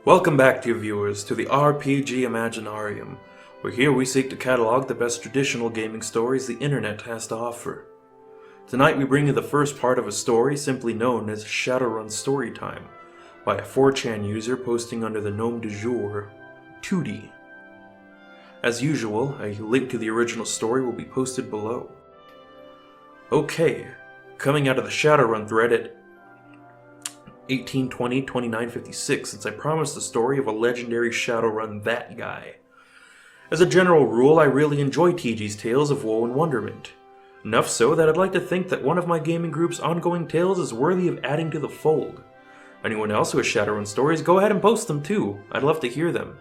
Welcome back, dear viewers, to the RPG Imaginarium, where here we seek to catalog the best traditional gaming stories the internet has to offer. Tonight we bring you the first part of a story simply known as Shadowrun Storytime, by a 4chan user posting under the nom du jour, 2D. As usual, a link to the original story will be posted below. Okay, coming out of the Shadowrun thread at 1820-2956, since I promised the story of a legendary Shadowrun that guy. As a general rule, I really enjoy TG's tales of woe and wonderment. Enough so that I'd like to think that one of my gaming group's ongoing tales is worthy of adding to the fold. Anyone else who has Shadowrun stories, go ahead and post them too. I'd love to hear them.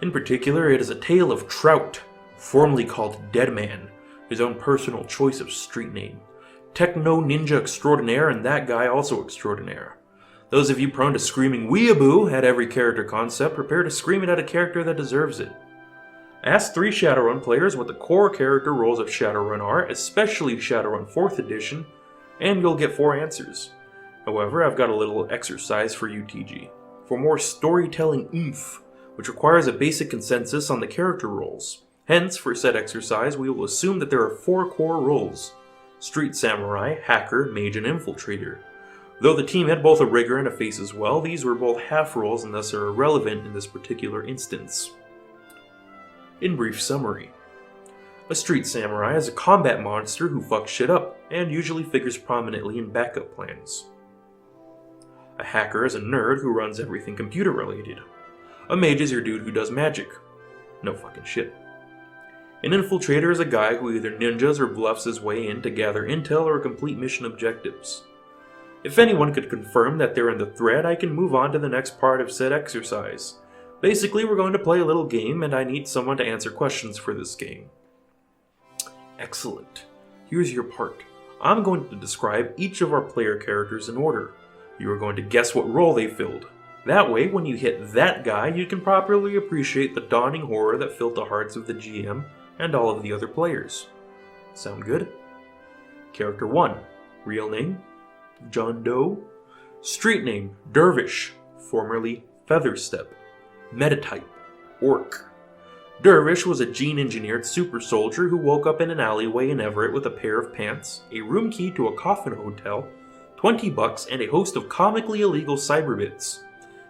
In particular, it is a tale of Trout, formerly called Deadman, his own personal choice of street name. Techno Ninja Extraordinaire and that guy also extraordinaire. Those of you prone to screaming weeaboo at every character concept, prepare to scream it at a character that deserves it. Ask 3 Shadowrun players what the core character roles of Shadowrun are, especially Shadowrun 4th edition, and you'll get 4 answers. However, I've got a little exercise for you, TG. For more storytelling oomph, which requires a basic consensus on the character roles. Hence, for said exercise, we will assume that there are 4 core roles: Street Samurai, Hacker, Mage, and Infiltrator. Though the team had both a rigger and a face as well, these were both half roles and thus are irrelevant in this particular instance. In brief summary, a Street Samurai is a combat monster who fucks shit up, and usually figures prominently in backup plans. A Hacker is a nerd who runs everything computer related. A Mage is your dude who does magic. No fucking shit. An Infiltrator is a guy who either ninjas or bluffs his way in to gather intel or complete mission objectives. If anyone could confirm that they're in the thread, I can move on to the next part of said exercise. Basically, we're going to play a little game, and I need someone to answer questions for this game. Excellent. Here's your part. I'm going to describe each of our player characters in order. You are going to guess what role they filled. That way, when you hit that guy, you can properly appreciate the dawning horror that filled the hearts of the GM and all of the other players. Sound good? Character 1. Real name: John Doe. Street name: Dervish, formerly Featherstep. Metatype: Orc. Dervish was a gene-engineered super soldier who woke up in an alleyway in Everett with a pair of pants, a room key to a coffin hotel, $20, and a host of comically illegal cyberbits.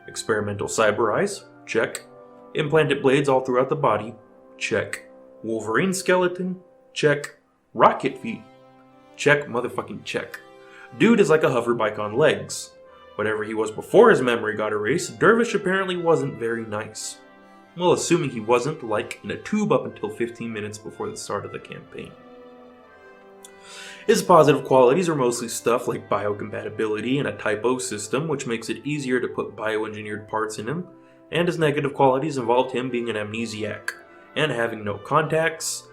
Experimental cyber eyes? Check. Implanted blades all throughout the body? Check. Wolverine skeleton? Check. Rocket feet? Check, motherfucking check. Dude is like a hoverbike on legs. Whatever he was before his memory got erased, Dervish apparently wasn't very nice. Well, assuming he wasn't, like, in a tube up until 15 minutes before the start of the campaign. His positive qualities are mostly stuff like biocompatibility and a typo system, which makes it easier to put bioengineered parts in him, and his negative qualities involved him being an amnesiac, and having no contacts,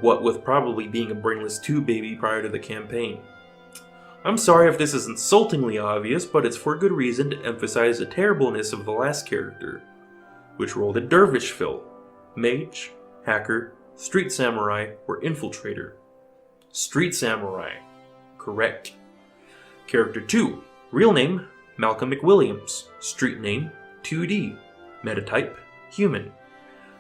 what with probably being a brainless tube baby prior to the campaign. I'm sorry if this is insultingly obvious, but it's for good reason to emphasize the terribleness of the last character. Which role did Dervish fill? Mage, Hacker, Street Samurai, or Infiltrator? Street Samurai. Correct. Character 2. Real name: Malcolm McWilliams. Street name: 2D. Metatype: Human.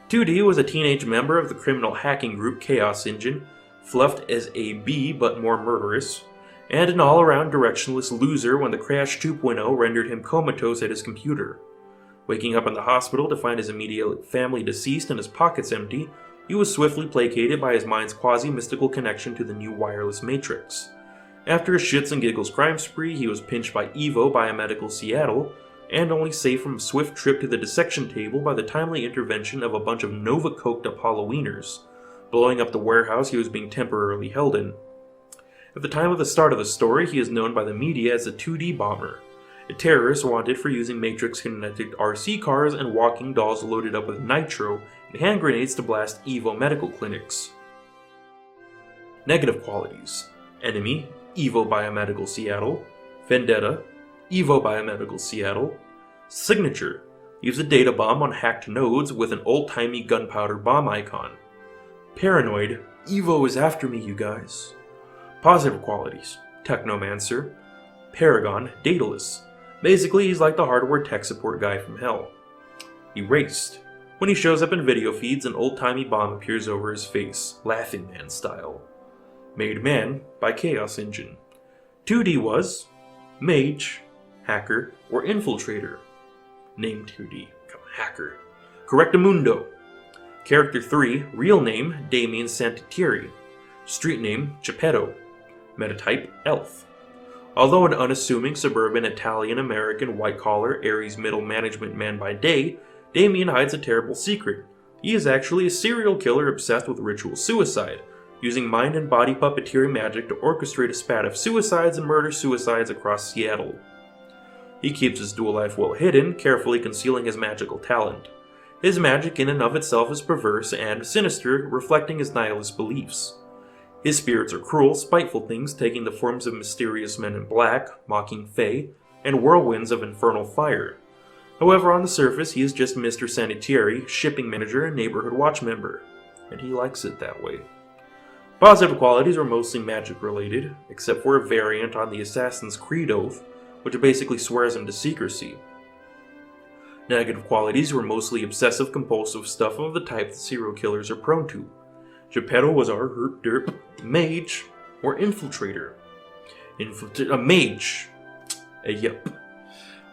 2D was a teenage member of the criminal hacking group Chaos Engine, fluffed as a B but more murderous, and an all-around directionless loser when the Crash 2.0 rendered him comatose at his computer. Waking up in the hospital to find his immediate family deceased and his pockets empty, he was swiftly placated by his mind's quasi-mystical connection to the new wireless matrix. After a shits and giggles crime spree, he was pinched by Evo Biomedical Seattle, and only saved from a swift trip to the dissection table by the timely intervention of a bunch of Nova-coked-up Halloweeners, blowing up the warehouse he was being temporarily held in. At the time of the start of the story, he is known by the media as a 2D bomber, a terrorist wanted for using Matrix-connected RC cars and walking dolls loaded up with nitro and hand grenades to blast Evo medical clinics. Negative qualities: Enemy: Evo Biomedical Seattle. Vendetta: Evo Biomedical Seattle. Signature: use a data bomb on hacked nodes with an old-timey gunpowder bomb icon. Paranoid: Evo is after me, you guys. Positive qualities: Technomancer. Paragon: Daedalus. Basically, he's like the hardware tech support guy from hell. Erased. When he shows up in video feeds, an old-timey bomb appears over his face, Laughing Man style. Made Man by Chaos Engine. 2D was Mage, Hacker, or Infiltrator. Name 2D. Come on, Hacker. Correctamundo. Character 3, real name Damien Santitieri. Street name Geppetto. Metatype Elf. Although an unassuming suburban Italian-American white-collar Aries middle management man by day, Damien hides a terrible secret. He is actually a serial killer obsessed with ritual suicide, using mind and body puppeteering magic to orchestrate a spat of suicides and murder-suicides across Seattle. He keeps his dual life well hidden, carefully concealing his magical talent. His magic in and of itself is perverse and sinister, reflecting his nihilist beliefs. His spirits are cruel, spiteful things taking the forms of mysterious men in black, mocking fae, and whirlwinds of infernal fire. However, on the surface, he is just Mr. Sanitieri, shipping manager and neighborhood watch member, and he likes it that way. Positive qualities are mostly magic related, except for a variant on the Assassin's Creed oath, which basically swears him to secrecy. Negative qualities were mostly obsessive-compulsive stuff of the type that serial killers are prone to. Geppetto was our derp mage or infiltrator. A mage. Yep.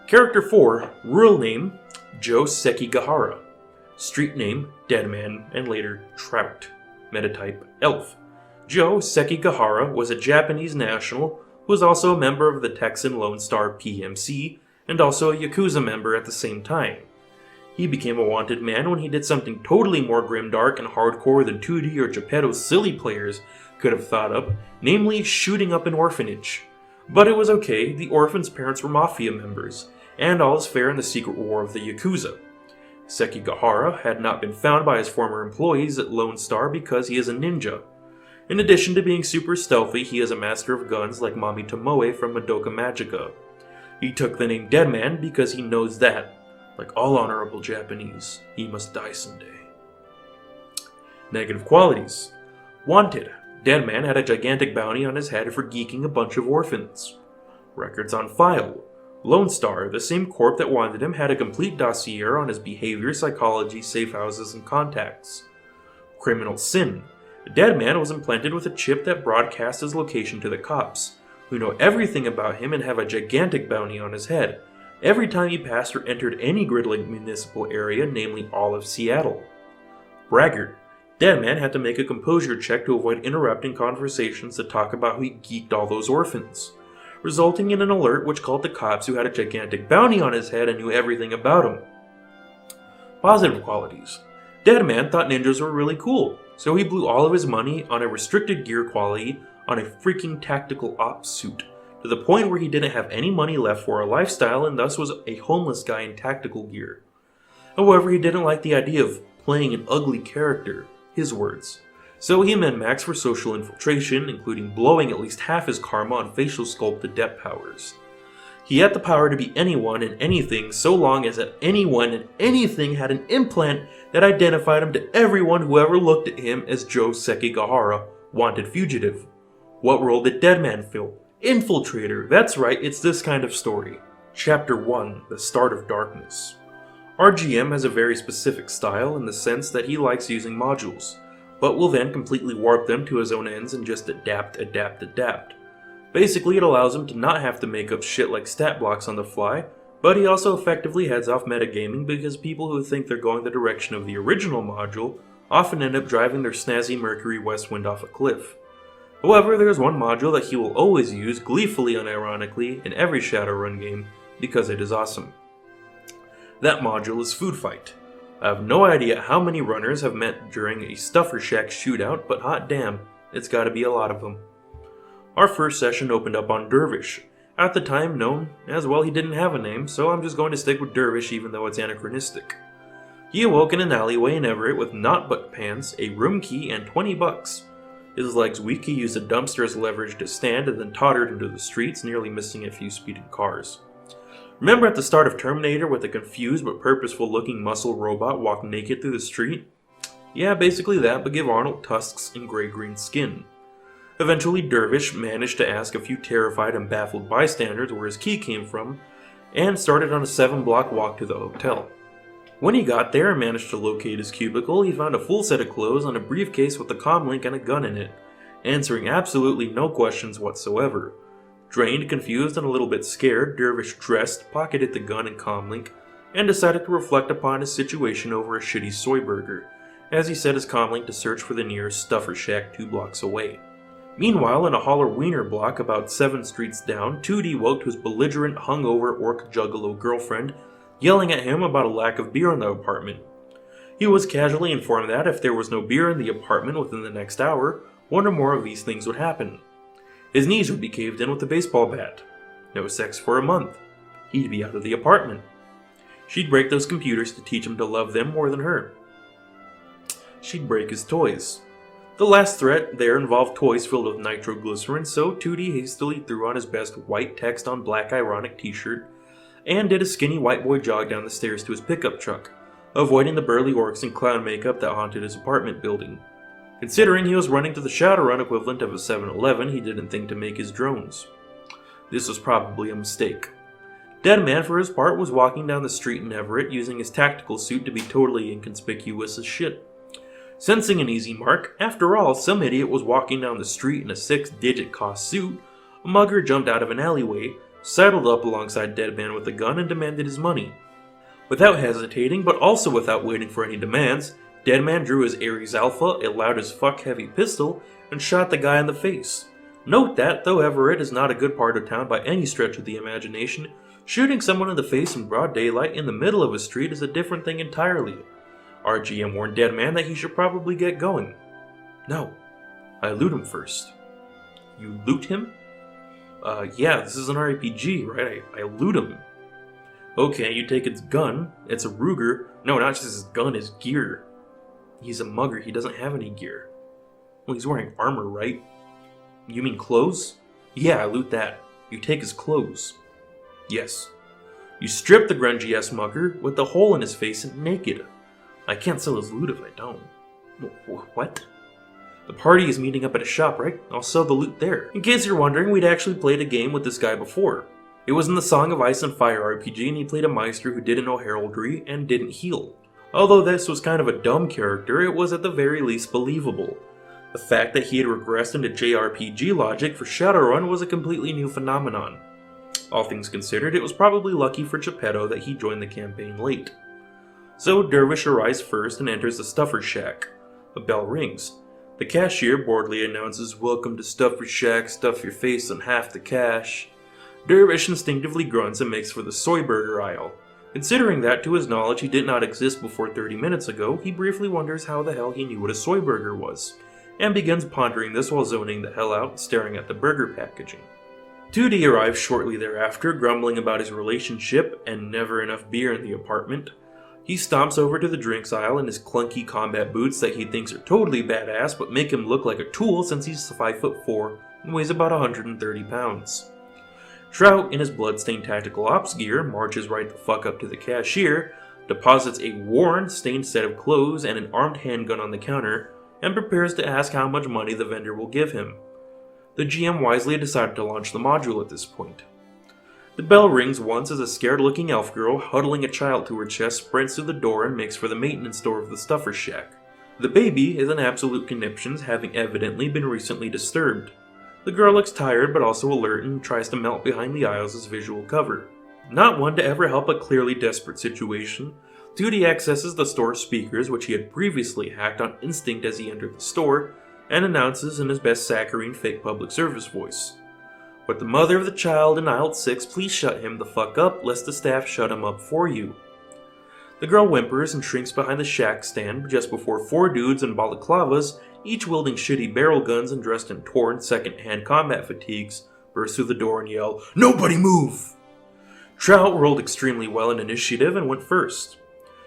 Character 4, real name Joe Sekigahara. Street name Deadman and later Trout. Metatype Elf. Joe Sekigahara was a Japanese national who was also a member of the Texan Lone Star PMC and also a Yakuza member at the same time. He became a wanted man when he did something totally more grimdark and hardcore than 2D or Geppetto's silly players could have thought up, namely shooting up an orphanage. But it was okay, the orphan's parents were mafia members, and all is fair in the secret war of the Yakuza. Sekigahara had not been found by his former employees at Lone Star because he is a ninja. In addition to being super stealthy, he is a master of guns like Mami Tomoe from Madoka Magica. He took the name Deadman because he knows that, like all honorable Japanese, he must die someday. Negative qualities. Wanted. Deadman had a gigantic bounty on his head for geeking a bunch of orphans. Records on file. Lone Star, the same corp that wanted him, had a complete dossier on his behavior, psychology, safe houses, and contacts. Criminal sin. Deadman was implanted with a chip that broadcast his location to the cops, who know everything about him and have a gigantic bounty on his head, every time he passed or entered any grid-linked municipal area, namely all of Seattle. Braggart. Deadman had to make a composure check to avoid interrupting conversations to talk about how he geeked all those orphans, resulting in an alert which called the cops who had a gigantic bounty on his head and knew everything about him. Positive qualities. Deadman thought ninjas were really cool, so he blew all of his money on a restricted gear quality on a freaking tactical ops suit, to the point where he didn't have any money left for a lifestyle and thus was a homeless guy in tactical gear. However, he didn't like the idea of playing an ugly character, his words. So he min-maxed for social infiltration, including blowing at least half his karma on facial sculpt adept powers. He had the power to be anyone and anything so long as that anyone and anything had an implant that identified him to everyone who ever looked at him as Joe Sekigahara, wanted fugitive. What role did Deadman fill? Infiltrator, that's right, it's this kind of story. Chapter 1, The Start of Darkness. Our GM has a very specific style in the sense that he likes using modules, but will then completely warp them to his own ends and just adapt. Basically, it allows him to not have to make up shit like stat blocks on the fly, but he also effectively heads off metagaming because people who think they're going the direction of the original module often end up driving their snazzy Mercury Westwind off a cliff. However, there is one module that he will always use, gleefully unironically, in every Shadowrun game, because it is awesome. That module is Food Fight. I have no idea how many runners have met during a Stuffer Shack shootout, but hot damn, it's gotta be a lot of them. Our first session opened up on Dervish, at the time known as, well, he didn't have a name, so I'm just going to stick with Dervish even though it's anachronistic. He awoke in an alleyway in Everett with not butt pants, a room key, and $20. His legs weak, he used a dumpster as leverage to stand and then tottered into the streets, nearly missing a few speeding cars. Remember at the start of Terminator with a confused but purposeful looking muscle robot walk naked through the street? Yeah, basically that, but give Arnold tusks and gray-green skin. Eventually, Dervish managed to ask a few terrified and baffled bystanders where his key came from, and started on a 7-block walk to the hotel. When he got there and managed to locate his cubicle, he found a full set of clothes on a briefcase with a comlink and a gun in it, answering absolutely no questions whatsoever. Drained, confused, and a little bit scared, Dervish dressed, pocketed the gun and comlink, and decided to reflect upon his situation over a shitty soy burger, as he set his comlink to search for the nearest Stuffer Shack 2 blocks away. Meanwhile, in a holler wiener block about 7 streets down, 2D woke to his belligerent, hungover orc juggalo girlfriend, yelling at him about a lack of beer in the apartment. He was casually informed that if there was no beer in the apartment within the next hour, one or more of these things would happen. His knees would be caved in with a baseball bat. No sex for a month. He'd be out of the apartment. She'd break those computers to teach him to love them more than her. She'd break his toys. The last threat there involved toys filled with nitroglycerin, so 2D hastily threw on his best white text on black ironic t-shirt and did a skinny white boy jog down the stairs to his pickup truck, avoiding the burly orcs in clown makeup that haunted his apartment building. Considering he was running to the Shadowrun equivalent of a 7-Eleven, he didn't think to make his drones. This was probably a mistake. Deadman, for his part, was walking down the street in Everett, using his tactical suit to be totally inconspicuous as shit. Sensing an easy mark, after all, some idiot was walking down the street in a 6-digit cost suit, a mugger jumped out of an alleyway, sidled up alongside Deadman with a gun, and demanded his money. Without hesitating, but also without waiting for any demands, Deadman drew his Ares Alpha, a loud as fuck heavy pistol, and shot the guy in the face. Note that, though Everett is not a good part of town by any stretch of the imagination, shooting someone in the face in broad daylight in the middle of a street is a different thing entirely. Our GM warned Deadman that he should probably get going. No. I loot him first. You loot him? Yeah, this is an RPG, right? I loot him. Okay, you take its gun. It's a Ruger. No, not just his gun, his gear. He's a mugger, he doesn't have any gear. Well, he's wearing armor, right? You mean clothes? Yeah, I loot that. You take his clothes. Yes. You strip the grungy-ass mugger with the hole in his face and naked. I can't sell his loot if I don't. What? The party is meeting up at a shop, right? I'll sell the loot there. In case you're wondering, we'd actually played a game with this guy before. It was in the Song of Ice and Fire RPG, and he played a Meister who didn't know heraldry and didn't heal. Although this was kind of a dumb character, it was at the very least believable. The fact that he had regressed into JRPG logic for Shadowrun was a completely new phenomenon. All things considered, it was probably lucky for Geppetto that he joined the campaign late. So Dervish arrives first and enters the Stuffer Shack. A bell rings. The cashier boredly announces, "Welcome to Stuffer Shack, stuff your face on half the cash." Dervish instinctively grunts and makes for the soy burger aisle. Considering that, to his knowledge, he did not exist before 30 minutes ago, he briefly wonders how the hell he knew what a soy burger was, and begins pondering this while zoning the hell out, staring at the burger packaging. 2D arrives shortly thereafter, grumbling about his relationship and never enough beer in the apartment. He stomps over to the drinks aisle in his clunky combat boots that he thinks are totally badass but make him look like a tool since he's 5'4" and weighs about 130 pounds. Trout, in his bloodstained tactical ops gear, marches right the fuck up to the cashier, deposits a worn, stained set of clothes and an armed handgun on the counter, and prepares to ask how much money the vendor will give him. The GM wisely decided to launch the module at this point. The bell rings once as a scared-looking elf girl, huddling a child to her chest, sprints through the door and makes for the maintenance door of the Stuffer Shack. The baby is in absolute conniptions, having evidently been recently disturbed. The girl looks tired but also alert and tries to melt behind the aisles as visual cover. Not one to ever help a clearly desperate situation, 2D accesses the store's speakers, which he had previously hacked on instinct as he entered the store, and announces in his best saccharine fake public service voice. "Would the mother of the child in aisle 6 please shut him the fuck up, lest the staff shut him up for you?" The girl whimpers and shrinks behind the shack stand just before 4 dudes in balaclavas, each wielding shitty barrel guns and dressed in torn second-hand combat fatigues, burst through the door and yell, "Nobody move!" Trout rolled extremely well in initiative and went first.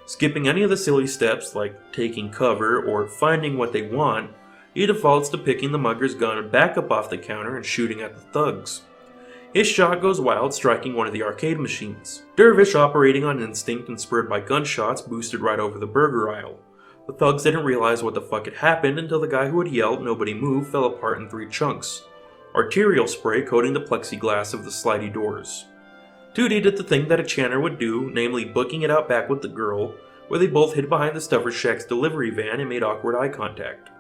Skipping any of the silly steps like taking cover or finding what they want, he defaults to picking the mugger's gun back up off the counter and shooting at the thugs. His shot goes wild, striking one of the arcade machines. Dervish, operating on instinct and spurred by gunshots, boosted right over the burger aisle. The thugs didn't realize what the fuck had happened until the guy who had yelled "Nobody move" fell apart in 3 chunks, arterial spray coating the plexiglass of the slidey doors. 2D did the thing that a chanter would do, namely booking it out back with the girl, where they both hid behind the Stuffer Shack's delivery van and made awkward eye contact.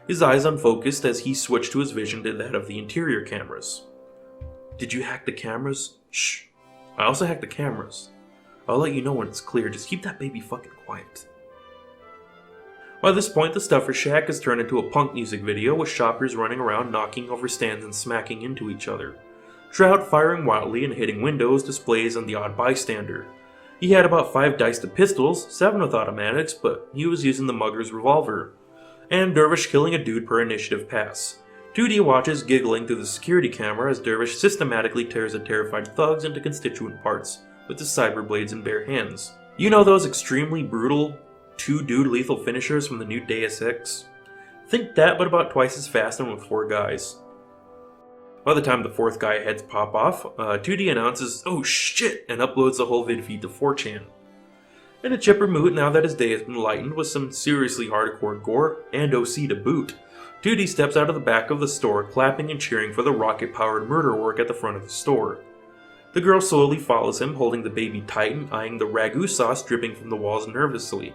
His eyes unfocused as he switched to his vision to that of the interior cameras. Did you hack the cameras? Shh. I also hacked the cameras. I'll let you know when it's clear, just keep that baby fucking quiet. By this point, the Stuffer Shack has turned into a punk music video with shoppers running around knocking over stands and smacking into each other. Trout firing wildly and hitting windows, displays, and the odd bystander. He had about 5 Daestra pistols, 7 with automatics, but he was using the mugger's revolver. And Dervish killing a dude per initiative pass. 2D watches giggling through the security camera as Dervish systematically tears the terrified thugs into constituent parts with his cyber blades in bare hands. You know those extremely brutal 2-dude lethal finishers from the new Deus Ex? Think that, but about twice as fast and with 4 guys. By the time the 4th guy heads pop off, 2D announces, "Oh shit," and uploads the whole vid feed to 4chan. In a chipper mood now that his day has been lightened with some seriously hardcore gore and OC to boot, 2D steps out of the back of the store clapping and cheering for the rocket-powered murder work at the front of the store. The girl slowly follows him, holding the baby tight and eyeing the ragu sauce dripping from the walls nervously.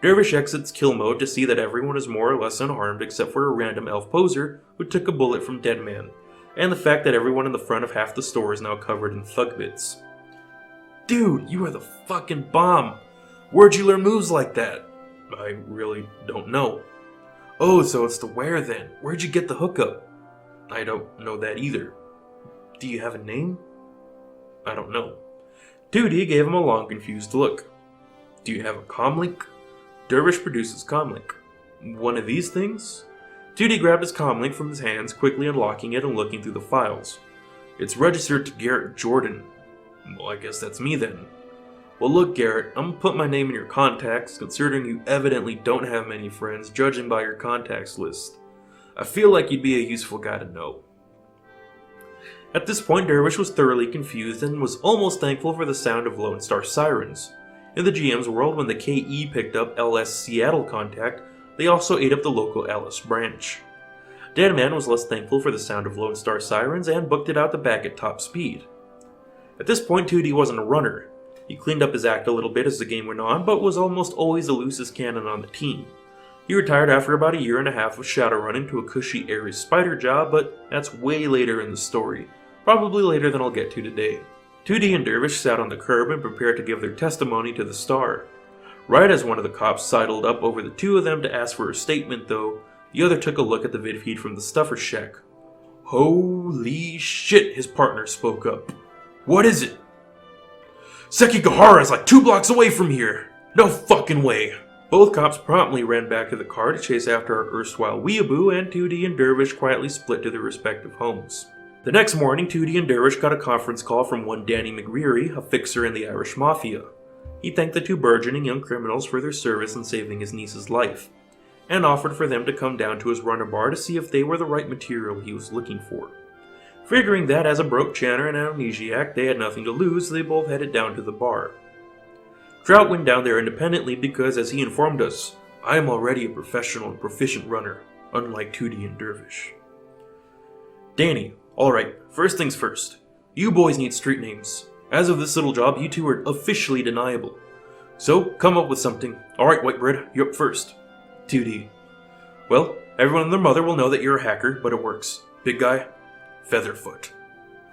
Dervish exits kill mode to see that everyone is more or less unharmed except for a random elf poser who took a bullet from Deadman, and the fact that everyone in the front of half the store is now covered in thug bits. Dude, you are the fucking bomb! Where'd you learn moves like that? I really don't know. Oh, so it's the wear then. Where'd you get the hookup? I don't know that either. Do you have a name? I don't know. 2D gave him a long, confused look. Do you have a comlink? Dervish produces comlink. One of these things? 2D grabbed his comlink from his hands, quickly unlocking it and looking through the files. It's registered to Garrett Jordan. Well, I guess that's me then. Well look, Garrett, I'm gonna put my name in your contacts, considering you evidently don't have many friends, judging by your contacts list. I feel like you'd be a useful guy to know. At this point, Dervish was thoroughly confused and was almost thankful for the sound of Lone Star sirens. In the GM's world, when the KE picked up LS Seattle contact, they also ate up the local LS branch. Deadman was less thankful for the sound of Lone Star sirens and booked it out the back at top speed. At this point, 2D wasn't a runner. He cleaned up his act a little bit as the game went on, but was almost always the loosest cannon on the team. He retired after about a year and a half of Shadowrunning to a cushy Ares spider job, but that's way later in the story. Probably later than I'll get to today. 2D and Dervish sat on the curb and prepared to give their testimony to the Star. Right as one of the cops sidled up over the two of them to ask for a statement, though, the other took a look at the vid feed from the Stuffer Shack. Holy shit, his partner spoke up. What is it? Sekigahara is like 2 blocks away from here. No fucking way. Both cops promptly ran back to the car to chase after our erstwhile weeaboo, and 2D and Dervish quietly split to their respective homes. The next morning, 2D and Dervish got a conference call from one Danny McReary, a fixer in the Irish Mafia. He thanked the 2 burgeoning young criminals for their service in saving his niece's life, and offered for them to come down to his runner bar to see if they were the right material he was looking for. Figuring that as a broke chanter and amnesiac, they had nothing to lose, they both headed down to the bar. Trout went down there independently because, as he informed us, I am already a professional and proficient runner, unlike 2D and Dervish. Danny, alright, first things first. You boys need street names. As of this little job, you 2 are officially deniable. So, come up with something. Alright, Whitebread, you're up first. 2D. Well, everyone and their mother will know that you're a hacker, but it works. Big guy? Featherfoot.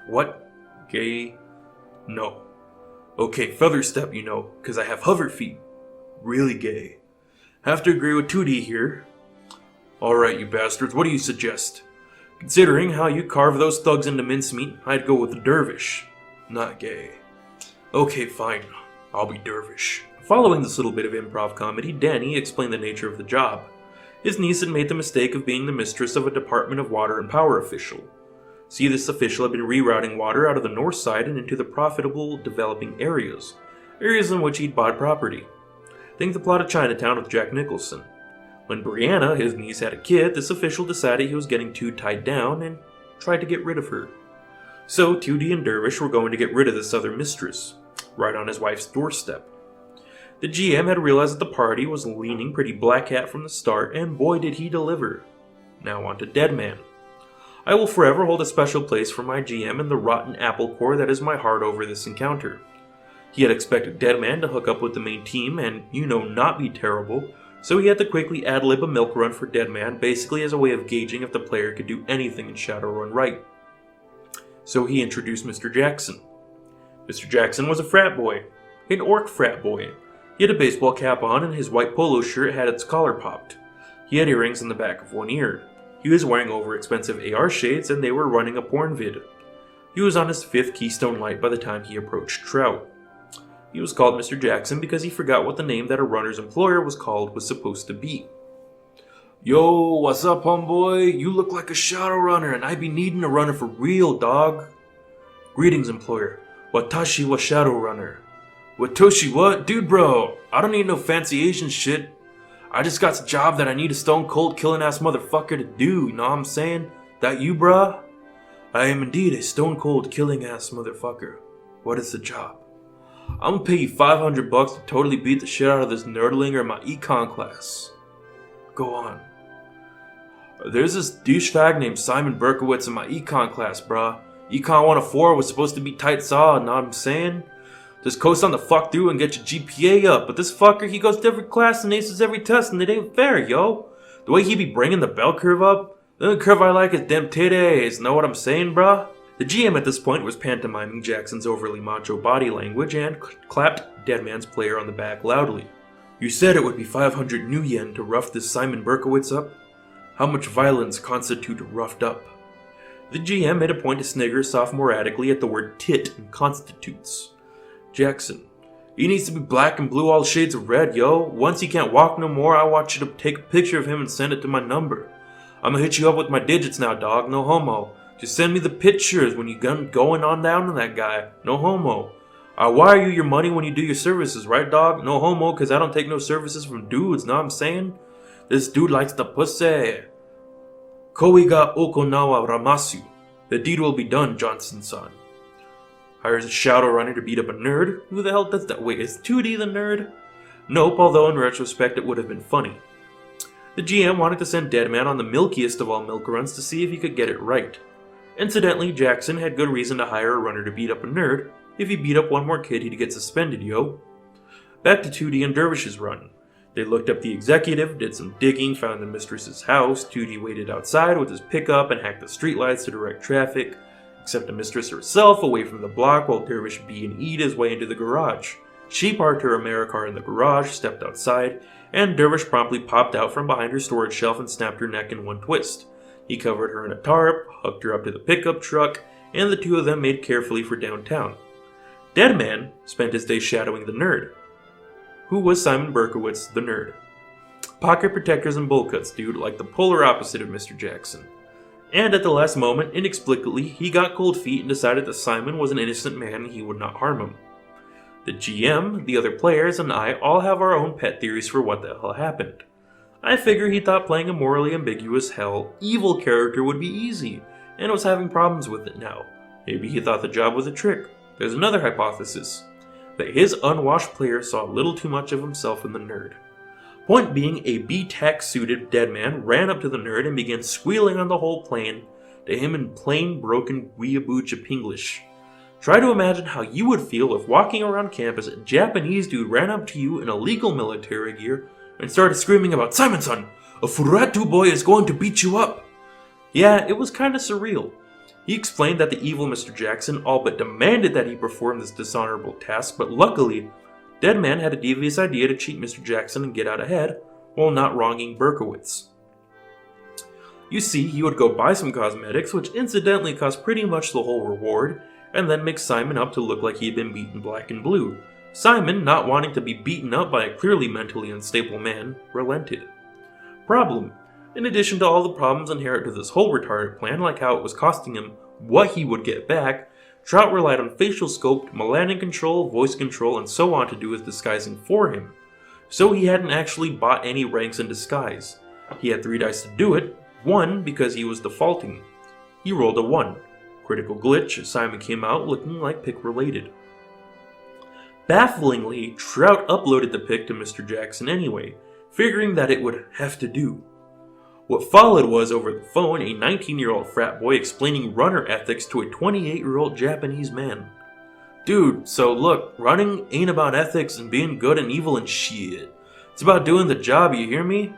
What? Gay? No. Okay, Featherstep, you know, because I have hover feet. Really gay. Have to agree with 2D here. Alright, you bastards, what do you suggest? Considering how you carve those thugs into mincemeat, I'd go with the Dervish. Not gay. Okay, fine. I'll be Dervish. Following this little bit of improv comedy, Danny explained the nature of the job. His niece had made the mistake of being the mistress of a Department of Water and Power official. See, this official had been rerouting water out of the north side and into the profitable developing areas in which he'd bought property. Think the plot of Chinatown with Jack Nicholson. When Brianna, his niece, had a kid, this official decided he was getting too tied down and tried to get rid of her. So 2D and Dervish were going to get rid of this other mistress, right on his wife's doorstep. The GM had realized that the party was leaning pretty black hat from the start, and boy did he deliver. Now on to Deadman. I will forever hold a special place for my GM in the rotten apple core that is my heart over this encounter. He had expected Deadman to hook up with the main team and, not be terrible, so he had to quickly ad-lib a milk run for Deadman, basically as a way of gauging if the player could do anything in Shadowrun right. So he introduced Mr. Jackson. Mr. Jackson was a frat boy, an orc frat boy. He had a baseball cap on and his white polo shirt had its collar popped. He had earrings in the back of one ear. He was wearing overexpensive AR shades and they were running a porn vid. He was on his 5th Keystone Light by the time he approached Trout. He was called Mr. Jackson because he forgot what the name that a runner's employer was called was supposed to be. Yo, what's up, homeboy? You look like a Shadowrunner and I be needing a runner for real, dog. Greetings, employer. Watashi wa Shadowrunner. Watoshi what? Dude, bro, I don't need no fancy Asian shit. I just got a job that I need a stone cold killing ass motherfucker to do, you know what I'm saying? That you, bruh? I am indeed a stone cold killing ass motherfucker. What is the job? I'm gonna pay you $500 to totally beat the shit out of this nerdlinger in my econ class. Go on. There's this douchebag named Simon Berkowitz in my econ class, bruh. Econ 104 was supposed to be tight saw, know what I'm saying? Just coast on the fuck through and get your GPA up, but this fucker, he goes to every class and aces every test and it ain't fair, yo. The way he be bringing the bell curve up, the only curve I like is dem titties, know what I'm saying, bruh? The GM at this point was pantomiming Jackson's overly macho body language and clapped Deadman's player on the back loudly. You said it would be 500 new yen to rough this Simon Berkowitz up? How much violence constitute roughed up? The GM made a point to snigger sophomoratically at the word tit and constitutes. Jackson, he needs to be black and blue all shades of red, yo. Once he can't walk no more, I want you to take a picture of him and send it to my number. I'ma hit you up with my digits now, dog, no homo. Just send me the pictures when you going on down to that guy, no homo. I wire you your money when you do your services, right, dog? No homo, cause I don't take no services from dudes, know what I'm saying? This dude likes the pussy. Koi ga okonawa ramasu. The deed will be done, Johnson-san. Hires a Shadowrunner to beat up a nerd? Who the hell does that? Wait, is 2D the nerd? Nope, although in retrospect it would have been funny. The GM wanted to send Deadman on the milkiest of all milk runs to see if he could get it right. Incidentally, Jackson had good reason to hire a runner to beat up a nerd. If he beat up one more kid, he'd get suspended, yo. Back to 2D and Dervish's run. They looked up the executive, did some digging, found the mistress's house. 2D waited outside with his pickup and hacked the streetlights to direct traffic, except the mistress herself away from the block while Dervish B and E'd his way into the garage. She parked her Americar in the garage, stepped outside, and Dervish promptly popped out from behind her storage shelf and snapped her neck in one twist. He covered her in a tarp, hooked her up to the pickup truck, and the two of them made carefully for downtown. Deadman spent his day shadowing the nerd. Who was Simon Berkowitz, the nerd? Pocket protectors and bowl cuts, dude, like the polar opposite of Mr. Jackson. And at the last moment, inexplicably, he got cold feet and decided that Simon was an innocent man and he would not harm him. The GM, the other players, and I all have our own pet theories for what the hell happened. I figure he thought playing a morally ambiguous evil character would be easy, and was having problems with it now. Maybe he thought the job was a trick. There's another hypothesis, that his unwashed player saw a little too much of himself in the nerd. Point being, a B-Tech suited Deadman ran up to the nerd and began squealing on the whole plane to him in plain broken weeaboo Japanglish. Try to imagine how you would feel if walking around campus a Japanese dude ran up to you in illegal military gear and started screaming about, "Simon-san, a Furatu boy is going to beat you up!" Yeah, it was kinda surreal. He explained that the evil Mr. Jackson all but demanded that he perform this dishonorable task, but luckily, Deadman had a devious idea to cheat Mr. Jackson and get out ahead, while not wronging Berkowitz. You see, he would go buy some cosmetics, which incidentally cost pretty much the whole reward, and then mix Simon up to look like he'd been beaten black and blue. Simon, not wanting to be beaten up by a clearly mentally unstable man, relented. Problem: in addition to all the problems inherent to this whole retarded plan, like how it was costing him what he would get back, Trout relied on facial scope, Malanin control, voice control, and so on to do his disguising for him. So he hadn't actually bought any ranks in disguise. He had 3 dice to do it, 1 because he was defaulting. He rolled a 1. Critical glitch, Simon came out looking like pick related. Bafflingly, Trout uploaded the pic to Mr. Jackson anyway, figuring that it would have to do. What followed was, over the phone, a 19-year-old frat boy explaining runner ethics to a 28-year-old Japanese man. Dude, so look, running ain't about ethics and being good and evil and shit. It's about doing the job, you hear me?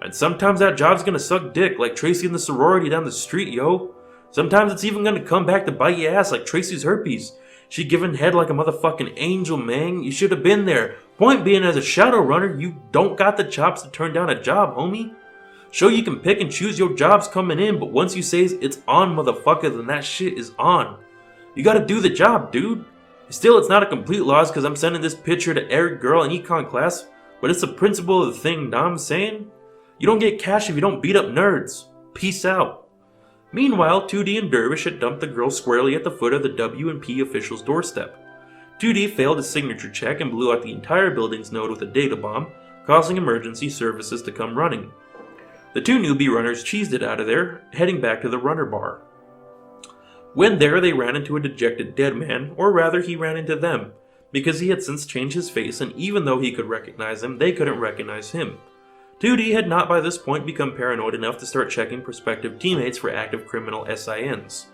And sometimes that job's gonna suck dick, like Tracy in the sorority down the street, yo. Sometimes it's even gonna come back to bite your ass like Tracy's herpes. She giving head like a motherfucking angel, man. You should have been there. Point being, as a Shadowrunner, you don't got the chops to turn down a job, homie. Sure, you can pick and choose your jobs coming in, but once you say it's on, motherfucker, then that shit is on. You gotta do the job, dude. Still, it's not a complete loss because I'm sending this picture to every girl in econ class, but it's the principle of the thing, know what I'm saying? You don't get cash if you don't beat up nerds. Peace out. Meanwhile, 2D and Dervish had dumped the girl squarely at the foot of the W&P official's doorstep. 2D failed his signature check and blew out the entire building's node with a data bomb, causing emergency services to come running. The two newbie runners cheesed it out of there, heading back to the runner bar. When there, they ran into a dejected dead man, or rather he ran into them, because he had since changed his face, and even though he could recognize them, they couldn't recognize him. 2D had not by this point become paranoid enough to start checking prospective teammates for active criminal SINs.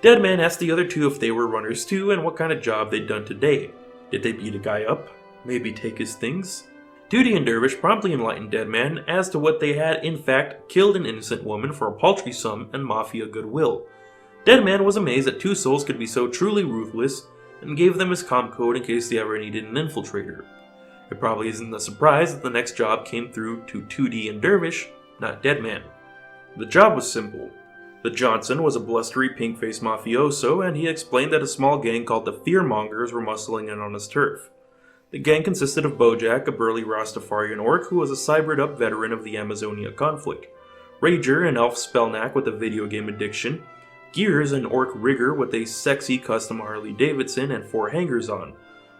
Deadman asked the other two if they were runners too and what kind of job they'd done today. Did they beat a guy up? Maybe take his things? 2D and Dervish promptly enlightened Deadman as to what they had in fact killed an innocent woman for a paltry sum and mafia goodwill. Deadman was amazed that two souls could be so truly ruthless and gave them his comp code in case they ever needed an infiltrator. It probably isn't a surprise that the next job came through to 2D and Dervish, not Deadman. The job was simple. The Johnson was a blustery pink-faced mafioso, and he explained that a small gang called the Fearmongers were muscling in on his turf. The gang consisted of Bojack, a burly Rastafarian orc who was a cybered-up veteran of the Amazonia conflict, Rager, an elf spellknack with a video game addiction, Gears, an orc rigger with a sexy custom Harley Davidson, and 4 hangers-on,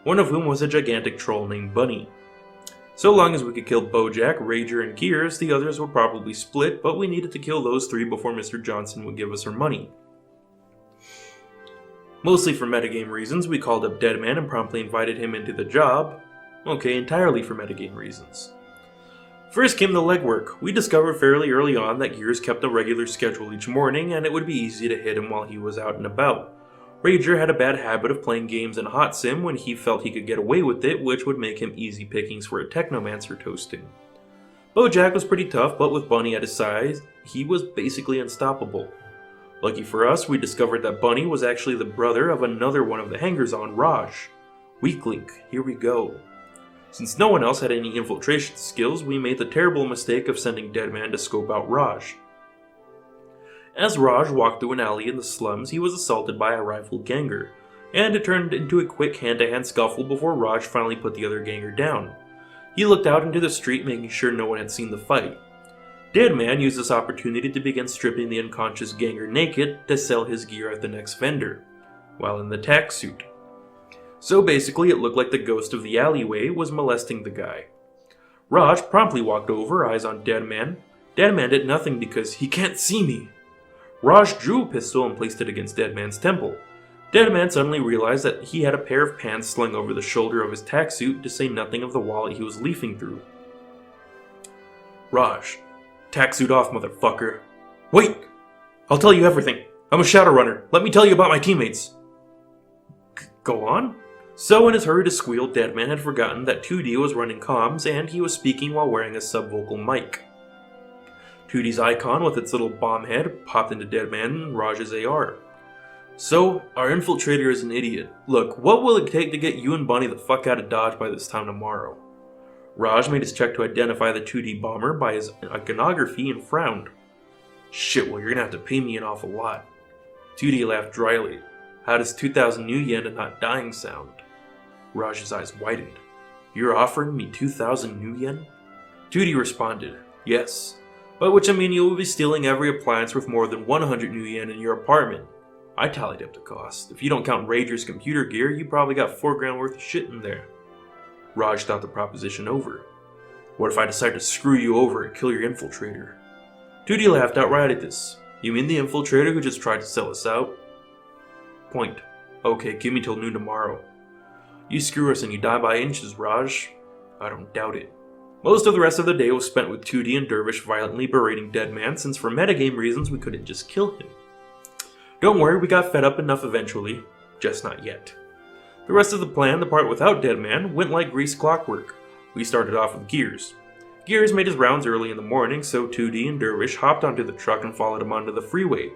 one of whom was a gigantic troll named Bunny. So long as we could kill Bojack, Rager, and Gears, the others would probably split, but we needed to kill those 3 before Mr. Johnson would give us her money. Mostly for metagame reasons, we called up Deadman and promptly invited him into the job. Okay, entirely for metagame reasons. First came the legwork. We discovered fairly early on that Gears kept a regular schedule each morning, and it would be easy to hit him while he was out and about. Rager had a bad habit of playing games in Hot Sim when he felt he could get away with it, which would make him easy pickings for a Technomancer toasting. Bojack was pretty tough, but with Bunny at his side, he was basically unstoppable. Lucky for us, we discovered that Bunny was actually the brother of another one of the hangers-on, Raj. Weak link, here we go. Since no one else had any infiltration skills, we made the terrible mistake of sending Deadman to scope out Raj. As Raj walked through an alley in the slums, he was assaulted by a rival ganger, and it turned into a quick hand-to-hand scuffle before Raj finally put the other ganger down. He looked out into the street, making sure no one had seen the fight. Deadman used this opportunity to begin stripping the unconscious ganger naked to sell his gear at the next vendor, while in the tack suit. So basically it looked like the ghost of the alleyway was molesting the guy. Raj promptly walked over, eyes on Deadman. Deadman did nothing because he can't see me. Raj drew a pistol and placed it against Deadman's temple. Deadman suddenly realized that he had a pair of pants slung over the shoulder of his tack suit, to say nothing of the wallet he was leafing through. Raj, tack suit off, motherfucker. Wait! I'll tell you everything. I'm a Shadowrunner. Let me tell you about my teammates. Go on? So in his hurry to squeal, Deadman had forgotten that 2D was running comms, and he was speaking while wearing a subvocal mic. 2D's icon with its little bomb head popped into Deadman and Raj's AR. So, our infiltrator is an idiot. Look, what will it take to get you and Bunny the fuck out of Dodge by this time tomorrow? Raj made his check to identify the 2D bomber by his iconography and frowned. Shit, well, you're gonna have to pay me an awful lot. 2D laughed dryly. How does 2,000 new yen and not dying sound? Raj's eyes widened. You're offering me 2,000 new yen? 2D responded, yes. By which I mean you will be stealing every appliance worth more than 100 new yen in your apartment. I tallied up the cost. If you don't count Rager's computer gear, you probably got $4,000 worth of shit in there. Raj thought the proposition over. What if I decide to screw you over and kill your infiltrator? 2D laughed outright at this. You mean the infiltrator who just tried to sell us out? Point. Okay, give me till noon tomorrow. You screw us and you die by inches, Raj. I don't doubt it. Most of the rest of the day was spent with 2D and Dervish violently berating Deadman, since for metagame reasons we couldn't just kill him. Don't worry, we got fed up enough eventually, just not yet. The rest of the plan, the part without Deadman, went like greased clockwork. We started off with Gears. Gears made his rounds early in the morning, so 2D and Dervish hopped onto the truck and followed him onto the freeway.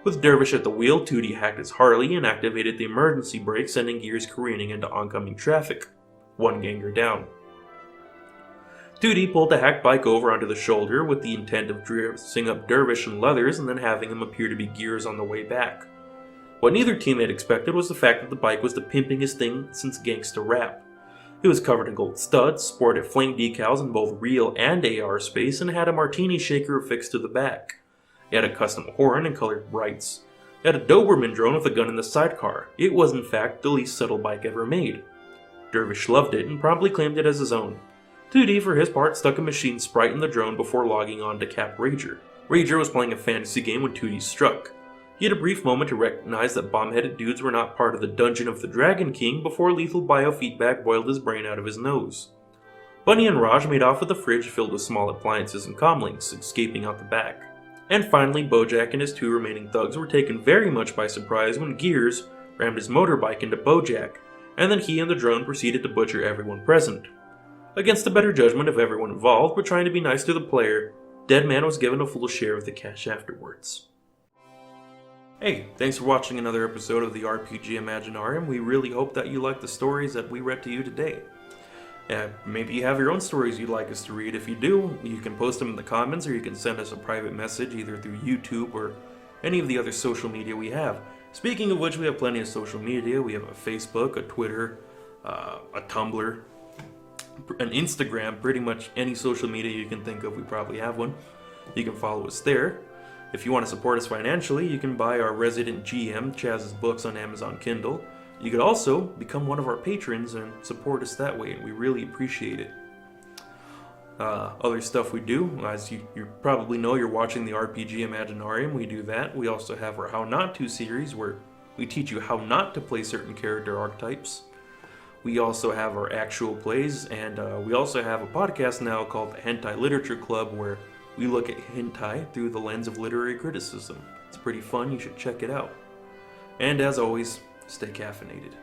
With Dervish at the wheel, 2D hacked his Harley and activated the emergency brake, sending Gears careening into oncoming traffic. One ganger down. 2D pulled the hacked bike over onto the shoulder with the intent of dressing up Dervish in leathers and then having him appear to be Gears on the way back. What neither teammate expected was the fact that the bike was the pimpingest thing since gangsta rap. It was covered in gold studs, sported flame decals in both real and AR space, and had a martini shaker affixed to the back. It had a custom horn and colored brights. It had a Doberman drone with a gun in the sidecar. It was in fact the least subtle bike ever made. Dervish loved it and promptly claimed it as his own. 2D for his part stuck a machine sprite in the drone before logging on to Cap Rager. Rager was playing a fantasy game when 2D struck. He had a brief moment to recognize that bomb-headed dudes were not part of the dungeon of the Dragon King before lethal biofeedback boiled his brain out of his nose. Bunny and Raj made off with a fridge filled with small appliances and comlinks, escaping out the back. And finally, Bojack and his 2 remaining thugs were taken very much by surprise when Gears rammed his motorbike into Bojack, and then he and the drone proceeded to butcher everyone present. Against the better judgment of everyone involved, but trying to be nice to the player, Deadman was given a full share of the cash afterwards. Hey, thanks for watching another episode of the RPG Imaginarium. We really hope that you like the stories that we read to you today. Maybe you have your own stories you'd like us to read. If you do, you can post them in the comments, or you can send us a private message either through YouTube or any of the other social media we have. Speaking of which, we have plenty of social media. We have a Facebook, a Twitter, a Tumblr, an Instagram, pretty much any social media you can think of, we probably have one. You can follow us there. If you want to support us financially, you can buy our resident GM, Chaz's books, on Amazon Kindle. You could also become one of our patrons and support us that way, and we really appreciate it. Other stuff we do, as you probably know, you're watching the RPG Imaginarium, we do that. We also have our How Not To series, where we teach you how not to play certain character archetypes. We also have our actual plays, and we also have a podcast now called the Hentai Literature Club, where we look at hentai through the lens of literary criticism. It's pretty fun, you should check it out. And as always, stay caffeinated.